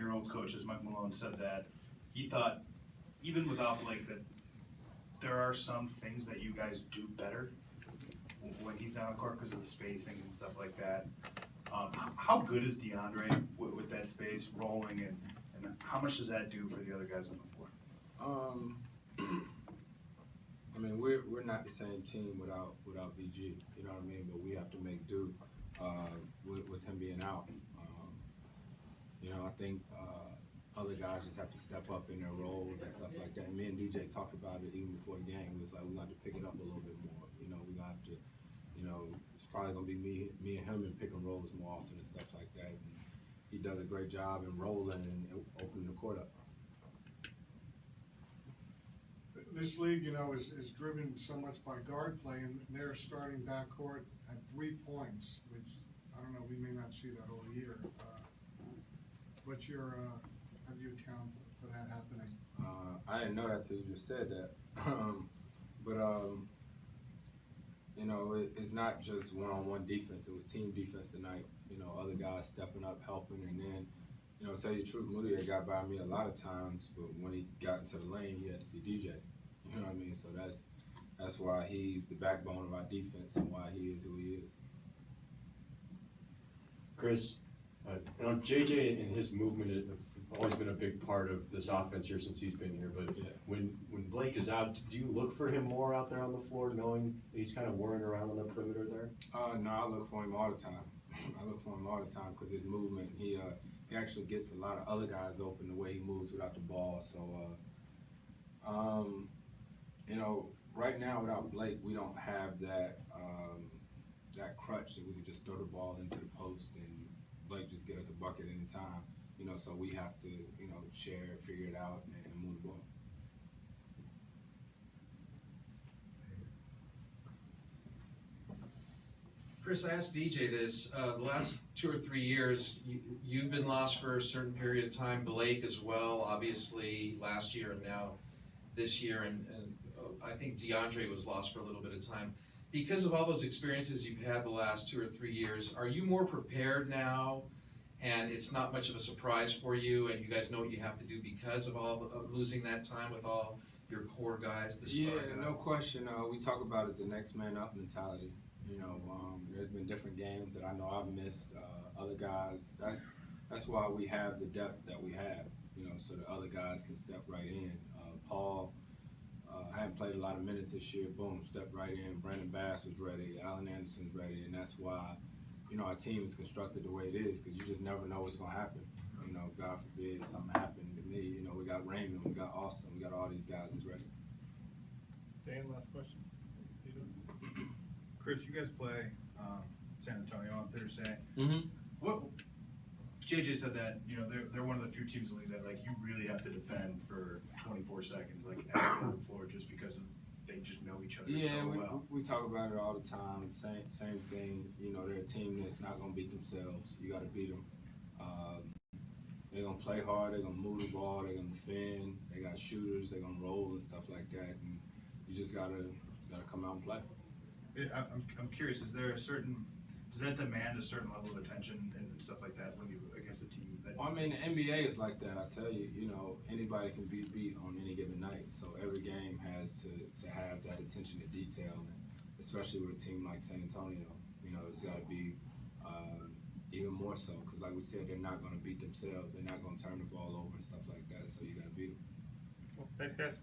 your old coaches, Mike Malone, said that he thought, even without Blake, that there are some things that you guys do better when he's down on the court because of the spacing and stuff like that. How good is DeAndre with that space rolling, and how much does that do for the other guys on the floor? I mean, we're not the same team without BG. You know what I mean? But we have to make do with him being out. You know, I think other guys just have to step up in their roles and stuff like that. And me and DJ talked about it even before the game. It was like we're going to have to pick it up a little bit more. You know, we're going to have to. You know, it's probably going to be me and him in pick and rolls more often and stuff like that. And he does a great job in rolling and opening the court up. This league, you know, is driven so much by guard play, and they're starting backcourt at 3 points, which, I don't know, we may not see that all year. What's your, how do you account for that happening? I didn't know that till you just said that. You know, it's not just one-on-one defense. It was team defense tonight. You know, other guys stepping up, helping, and then, you know, to tell you the truth, Moody got by me a lot of times, but when he got into the lane, he had to see DJ. You know what I mean? So that's why he's the backbone of our defense and why he is who he is. Chris, you know, JJ and his movement has always been a big part of this offense here since he's been here. But yeah. when Blake is out, do you look for him more out there on the floor, knowing he's kind of whirring around on the perimeter there? No, I look for him all the time. I look for him all the time because his movement, he actually gets a lot of other guys open the way he moves without the ball. So, you know, right now without Blake, we don't have that that crutch that we can just throw the ball into the post and Blake just get us a bucket anytime. You know, so we have to, you know, share, figure it out, and move the ball. Chris, I asked DJ this. The last 2 or 3 years, you've been lost for a certain period of time. Blake as well, obviously, last year and now this year. And I think DeAndre was lost for a little bit of time. Because of all those experiences you've had the last 2 or 3 years, are you more prepared now? And it's not much of a surprise for you, and you guys know what you have to do because of losing that time with all your core guys? Yeah, no question. We talk about it, the next man up mentality. You know, there's been different games that I know I've missed. Other guys, that's why we have the depth that we have. You know, so the other guys can step right in. Paul, I haven't played a lot of minutes this year. Boom, stepped right in. Brandon Bass was ready. Allen Anderson's ready, and that's why, you know, our team is constructed the way it is because you just never know what's gonna happen. You know, God forbid something happened to me. You know, we got Raymond, we got Austin, we got all these guys that's ready. Dan, last question. Chris, you guys play San Antonio on Thursday. Mm-hmm. What JJ said that, you know, they're one of the few teams in the league that, like, you really have to defend for 24 seconds, like, on the floor, just because they just know each other so well. We talk about it all the time. Same thing. You know, they're a team that's not gonna beat themselves. You got to beat them. They're gonna play hard. They're gonna move the ball. They're gonna defend. They got shooters. They're gonna roll and stuff like that. And you just gotta come out and play. I'm curious, does that demand a certain level of attention and stuff like that when you against a team that? Well, I mean, the NBA is like that. I tell you, you know, anybody can be beat on any given night. So every game has to have that attention to detail, and especially with a team like San Antonio. You know, it's got to be even more so because, like we said, they're not going to beat themselves. They're not going to turn the ball over and stuff like that. So you got to beat them. Well, thanks, guys.